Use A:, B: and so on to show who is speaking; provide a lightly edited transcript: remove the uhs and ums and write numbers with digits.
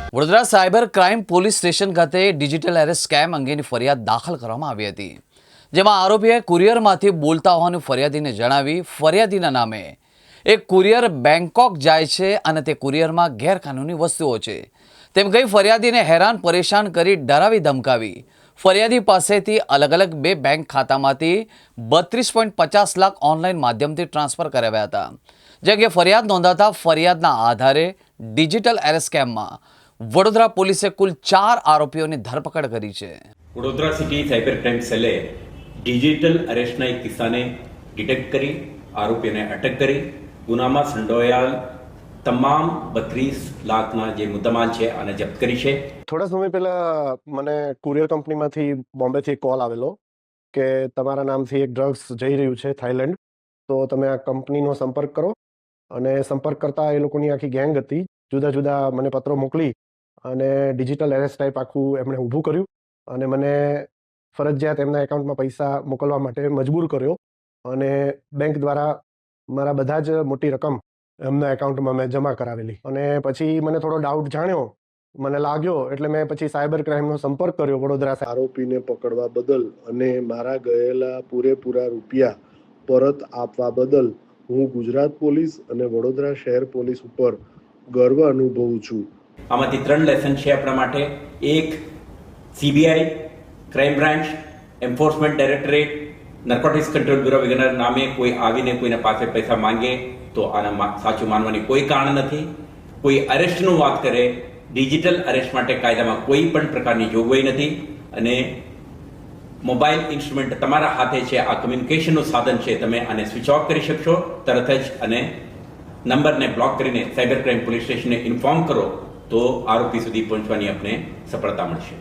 A: Vadodara cyber crime police station ખાતે digital arrest scam અંગેની ફરિયાદ દાખલ કરવામાં આવી હતી, જેમાં આરોપીએ કુરિયરમાંથી બોલતા હોવાનું ફરિયાદીને જણાવી ફરિયાદીના નામે એક કુરિયર બેંકોક જાય છે અને તે કુરિયરમાં ગેરકાનૂની વસ્તુઓ છે તેમ કહી ફરિયાદીને હેરાન પરેશાન કરી ડરાવી ધમકાવી ફરિયાદી પાસેથી અલગ અલગ બે બેંક ખાતામાંથી 32.50 લાખ ઓનલાઈન માધ્યમથી ટ્રાન્સફર કરાવ્યા હતા, જે અંગે ફરિયાદ નોંધાતા ફરિયાદના આધારે ડિજિટલ એરેસ્ટ સ્કેમમાં વડોદરા પોલીસે કુલ 4 આરોપીઓની ધરપકડ કરી છે।
B: વડોદરા સિટી સાયબર ક્રાઇમ સેલે ડિજિટલ અરેસ્ટના એક કિસ્સાને ડિટેક્ટ કરી આરોપીને અટક કરી ગુનામાં સંડોવાયેલ તમામ 32 લાખના જે મુદ્દામાલ છે આને જપ્ત કરી છે।
C: થોડા સમય પહેલા મને કુરિયર કંપનીમાંથી બોમ્બેથી એક કોલ આવેલો કે તમારા નામથી એક ડ્રગ્સ જઈ રહ્યું છે થાઈલેન્ડ, તો તમે આ કંપનીનો સંપર્ક કરો। અને સંપર્ક કરતા એ લોકોની આખી ગેંગ હતી, જુદા જુદા મને પત્રો મોકલી અને ડિજિટલ એરેસ્ટ ટાઈપ આખું એમણે ઊભું કર્યું અને મને ફરજિયાત એમના એકાઉન્ટમાં પૈસા મોકલવા માટે મજબૂર કર્યો અને બેંક દ્વારા મારા બધા જ મોટી રકમ એમના એકાઉન્ટમાં મેં જમા કરાવેલી। અને પછી મને થોડો ડાઉટ જાણ્યો, મને લાગ્યો એટલે મેં પછી સાયબર ક્રાઇમનો સંપર્ક કર્યો વડોદરા।
D: આરોપીને પકડવા બદલ અને મારા ગયેલા પૂરેપૂરા રૂપિયા પરત આપવા બદલ હું ગુજરાત પોલીસ અને વડોદરા શહેર પોલીસ ઉપર ગર્વ અનુભવું છું।
B: આમાંથી 3 લેસન છે આપણા માટે। એક, CBI, crime branch, enforcement directorate, narcotics control bureau વગેરેના નામે કોઈ આવીને કોઈના પાસે પૈસા માંગે તો આના સાચું માનવાની કોઈ કારણ નથી। કોઈ અરેસ્ટનું વાત કરે, ડિજિટલ અરેસ્ટ માટે કાયદામાં કોઈ પણ પ્રકારની જોગવાઈ નથી અને મોબાઈલ ઇન્સ્ટ્રુમેન્ટ તમારા હાથે છે, આ કમ્યુનિકેશનનું સાધન છે, તમે આને સ્વિચ ઓફ કરી શકશો તરત જ અને નંબરને બ્લોક કરીને સાયબર ક્રાઇમ પોલીસ સ્ટેશનને ઇન્ફોર્મ કરો તો આરોપી સુધી પહોંચવાની આપણે સફળતા મળશે।